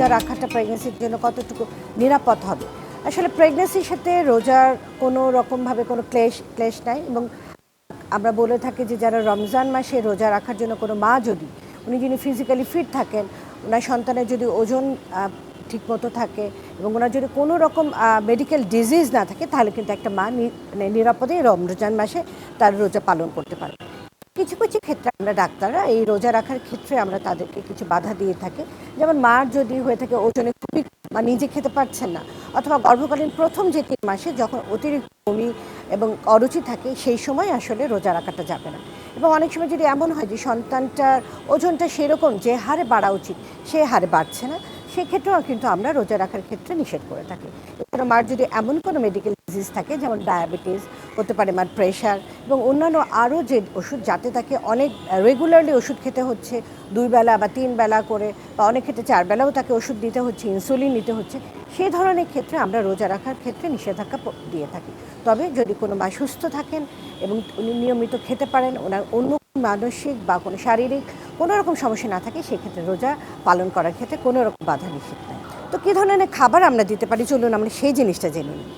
রোজা রাখাটা প্রেগনেন্সির জন্য কতটুকু নিরাপদ হবে। আসলে প্রেগনেন্সির সাথে রোজার কোনো রকমভাবে কোনো ক্লেশ নাই, এবং আমরা বলে থাকি যে যারা রমজান মাসে রোজা রাখার জন্য কোনো মা যদি যিনি ফিজিক্যালি ফিট থাকেন, ওনার সন্তানের যদি ওজন ঠিকমতো থাকে এবং ওনার যদি কোনো রকম মেডিকেল ডিজিজ না থাকে, তাহলে কিন্তু একটা মা নিরাপদে রমজান মাসে তার রোজা পালন করতে পারে। কিছু কিছু ক্ষেত্রে আমরা ডাক্তাররা এই রোজা রাখার ক্ষেত্রে আমরা তাদেরকে কিছু বাধা দিয়ে থাকি। যেমন মার যদি হয়ে থাকে ওজনে খুবই নিজে খেতে পারছেন না, অথবা গর্ভকালীন প্রথম যে 3 মাসে যখন অতিরিক্ত বমি এবং অরুচি থাকে, সেই সময় আসলে রোজা রাখাটা যাবে না। এবং অনেক সময় যদি এমন হয় যে সন্তানটার ওজনটা সেরকম যে হারে বাড়া উচিত সে হারে বাড়ছে না, সেক্ষেত্রেও কিন্তু আমরা রোজা রাখার ক্ষেত্রে নিষেধ করে থাকি। এছাড়া মার যদি এমন কোনো মেডিকেল ডিজিজ থাকে, যেমন ডায়াবেটিস হতে পারে, মার প্রেশার এবং অন্যান্য আরও যে ওষুধ, যাতে তাকে অনেক রেগুলারলি ওষুধ খেতে হচ্ছে, 2 বেলা বা 3 বেলা করে, বা অনেক ক্ষেত্রে 4 বেলাও তাকে ওষুধ দিতে হচ্ছে, ইনসুলিন নিতে হচ্ছে, সেই ধরনের ক্ষেত্রে আমরা রোজা রাখার ক্ষেত্রে নিষেধাজ্ঞা দিয়ে থাকি। তবে যদি কোনো মা সুস্থ থাকেন এবং উনি নিয়মিত খেতে পারেন, ওনার অন্য মানসিক বা কোনো শারীরিক কোনো রকম সমস্যা না থাকে, সেক্ষেত্রে রোজা পালন করার ক্ষেত্রে কোনো রকম বাধা নিষেধ নেই। তো কী ধরনের খাবার আমরা দিতে পারি, চলুন আমরা সেই জিনিসটা জেনে নিই।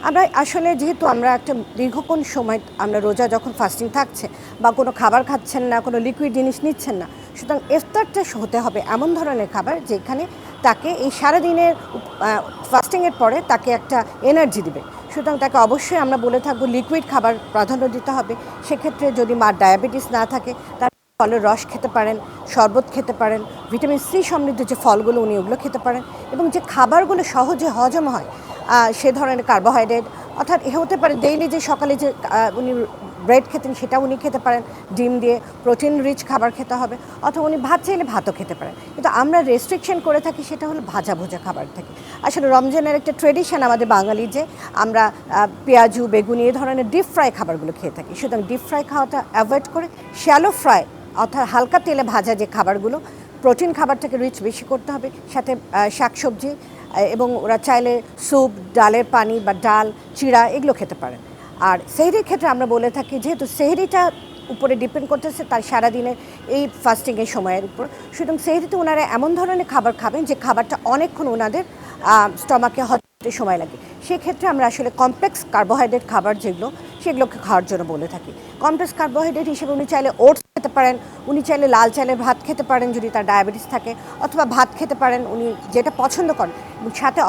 আমরা আসলে যেহেতু আমরা একটা দীর্ঘক্ষণ সময় আমরা রোজা যখন ফাস্টিং থাকছে বা কোনো খাবার খাচ্ছেন না, কোনো লিকুইড জিনিস নিচ্ছেন না, সুতরাং ইফতারটা হতে হবে এমন ধরনের খাবার যেখানে তাকে এই সারাদিনের ফাস্টিংয়ের পরে তাকে একটা এনার্জি দিবে। সুতরাং তাকে অবশ্যই আমরা বলে থাকবো লিকুইড খাবার প্রাধান্য দিতে হবে। সেক্ষেত্রে যদি মার ডায়াবেটিস না থাকে, তার ফলের রস খেতে পারেন, শরবত খেতে পারেন, ভিটামিন সি সমৃদ্ধ যে ফলগুলো উনি ওগুলো খেতে পারেন, এবং যে খাবারগুলো সহজে হজম হয় সে ধরনের কার্বোহাইড্রেট, অর্থাৎ হতে পারে ডেইলি যে সকালে যে উনি ব্রেড খেতেন সেটা উনি খেতে পারেন, ডিম দিয়ে প্রোটিন রিচ খাবার খেতে হবে, অথবা উনি ভাত চাইলে ভাতও খেতে পারেন। কিন্তু আমরা রেস্ট্রিকশন করে থাকি সেটা হলো ভাজা ভোজা খাবার থেকে। আসলে রমজানের একটা ট্রেডিশন আমাদের বাঙালির, যে আমরা পেঁয়াজু, বেগুনি এই ধরনের ডিপ ফ্রাই খাবারগুলো খেয়ে থাকি। সুতরাং ডিপ ফ্রাই খাওয়াটা অ্যাভয়েড করে শ্যালো ফ্রাই, অর্থাৎ হালকা তেলে ভাজা যে খাবারগুলো, প্রোটিন খাবারটাকে রিচ বেশি করতে হবে, সাথে শাকসবজি, এবং ওরা চাইলে স্যুপ, ডালের পানি বা ডাল, চিড়া এগুলো খেতে পারেন। আর সেহরির ক্ষেত্রে আমরা বলে থাকি, যেহেতু সেহরিটা উপরে ডিপেন্ড করতেছে তার সারাদিনের এই ফাস্টিংয়ের সময়ের উপর, সুতরাং সেহরিতে ওনারা এমন ধরনের খাবার খাবেন যে খাবারটা অনেকক্ষণ ওনাদের স্টমাকে হজমতে সময় লাগে। সেক্ষেত্রে আমরা আসলে কমপ্লেক্স কার্বোহাইড্রেট খাবার যেগুলো, সেগুলোকে খাওয়ার জন্য বলে থাকি। কমপ্লেক্স কার্বোহাইড্রেট হিসেবে উনি চাইলে ওটস খেতে পারেন, উনি চাইলে লাল চালের ভাত খেতে পারেন যদি তার ডায়াবেটিস থাকে, অথবা ভাত খেতে পারেন উনি যেটা পছন্দ করেন, এবং সাথে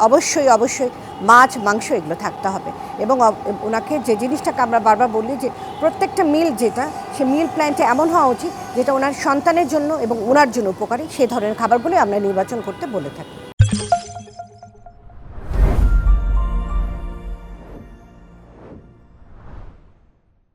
অবশ্যই অবশ্যই মাছ, মাংস এগুলো থাকতে হবে। এবং ওনাকে যে জিনিসটাকে আমরা বারবার বলি যে প্রত্যেকটা মিল যেটা, সে মিল প্ল্যানটা এমন হওয়া উচিত যেটা ওনার সন্তানের জন্য এবং ওনার জন্য উপকারী, সেই ধরনের খাবারগুলো আমরা নির্বাচন করতে বলে থাকি।